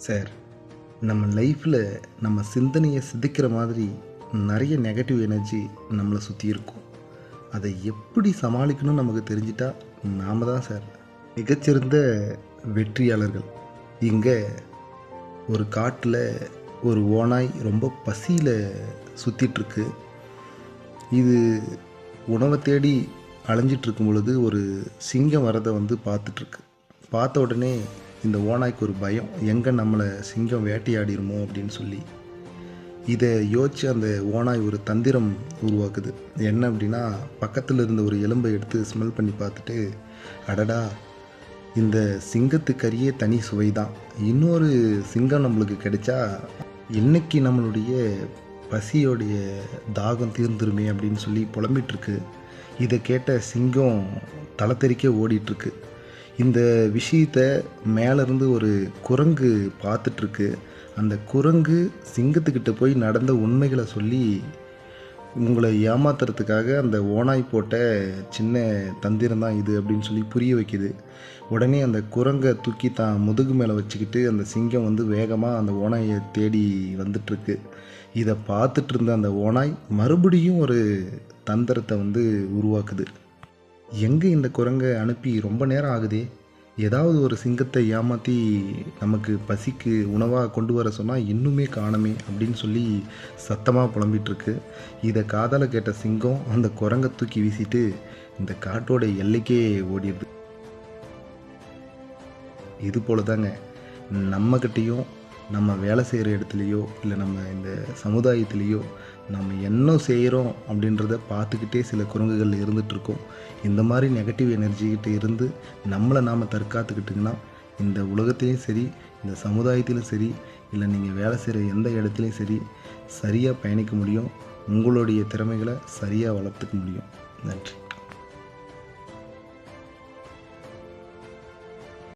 Sir, நம்ம லைஃப்பில் நம்ம சிந்தனையை சிதைக்கிற மாதிரி நிறைய நெகட்டிவ் எனர்ஜி நம்மளை சுற்றி இருக்கும். அதை எப்படி சமாளிக்கணும்னு நமக்கு தெரிஞ்சிட்டா நாம தான் சார் மிகச்சிறந்த வெற்றியாளர்கள். இங்கே ஒரு காட்டில் ஒரு ஓநாய் ரொம்ப பசியில் சுற்றிட்டுருக்கு. இது உணவை தேடி அலைஞ்சிட்ருக்கும் பொழுது ஒரு சிங்கம் வரதை பார்த்துட்ருக்கு. பார்த்த உடனே இந்த ஓநாய்க்கு ஒரு பயம், எங்கே நம்மளை சிங்கம் வேட்டையாடிருமோ அப்படின்னு சொல்லி. இதை யோசித்து அந்த ஓநாய் ஒரு தந்திரம் உருவாக்குது. என்ன அப்படின்னா, பக்கத்தில் இருந்த ஒரு எலும்பை எடுத்து ஸ்மெல் பண்ணி பார்த்துட்டு, அடடா, இந்த சிங்கத்துக்கறியே தனி சுவை தான், இன்னொரு சிங்கம் நம்மளுக்கு கிடைச்சா இன்னைக்கு நம்மளுடைய பசியோடைய தாகம் தீர்ந்துருமே அப்படின்னு சொல்லி புலம்பிகிட்ருக்கு. இதை கேட்ட சிங்கம் தலை தெறிக்க ஓடிட்டுருக்கு. இந்த விஷயத்தை மேலேருந்து ஒரு குரங்கு பார்த்துட்ருக்கு. அந்த குரங்கு சிங்கத்துக்கிட்ட போய் நடந்த உண்மைகளை சொல்லி உங்களை ஏமாத்துறதுக்காக அந்த ஓநாய் போட்ட சின்ன தந்திரம் தான் இது அப்படின்னு சொல்லி புரிய வைக்குது. உடனே அந்த குரங்கை தூக்கி தான் முதுகு மேலே வச்சுக்கிட்டு அந்த சிங்கம் வேகமாக அந்த ஓநாயை தேடி வந்துட்டுருக்கு. இதை பார்த்துட்டு இருந்த அந்த ஓநாய் மறுபடியும் ஒரு தந்திரத்தை உருவாக்குது. எங்கே இந்த குரங்கை அனுப்பி ரொம்ப நேரம் ஆகுதே, ஏதாவது ஒரு சிங்கத்தை ஏமாற்றி நமக்கு பசிக்கு உணவாக கொண்டு வர சொன்னால் இன்னுமே காணமே அப்படின்னு சொல்லி சத்தமாக புலம்பிகிட்ருக்கு. இதை காதால் கேட்ட சிங்கம் அந்த குரங்கை தூக்கி வீசிட்டு இந்த காட்டோட எல்லைக்கே ஓடிடுது. இது போல தாங்க நம்மக்கிட்டேயும் நம்ம வேலை செய்கிற இடத்துலையோ இல்லை நம்ம இந்த சமுதாயத்துலேயோ நம்ம என்ன செய்கிறோம் அப்படின்றத பார்த்துக்கிட்டே சில குரங்குகள் இருந்துகிட்ருக்கோம். இந்த மாதிரி நெகட்டிவ் எனர்ஜிக்கிட்ட இருந்து நம்மளை நாம் தற்காத்துக்கிட்டிங்கன்னா இந்த உலகத்துலேயும் சரி, இந்த சமுதாயத்திலும் சரி, இல்லை நீங்கள் வேலை செய்கிற எந்த இடத்துலையும் சரி, சரியாக பயணிக்க முடியும். உங்களுடைய திறமைகளை சரியாக வளர்த்துக்க முடியும். நன்றி.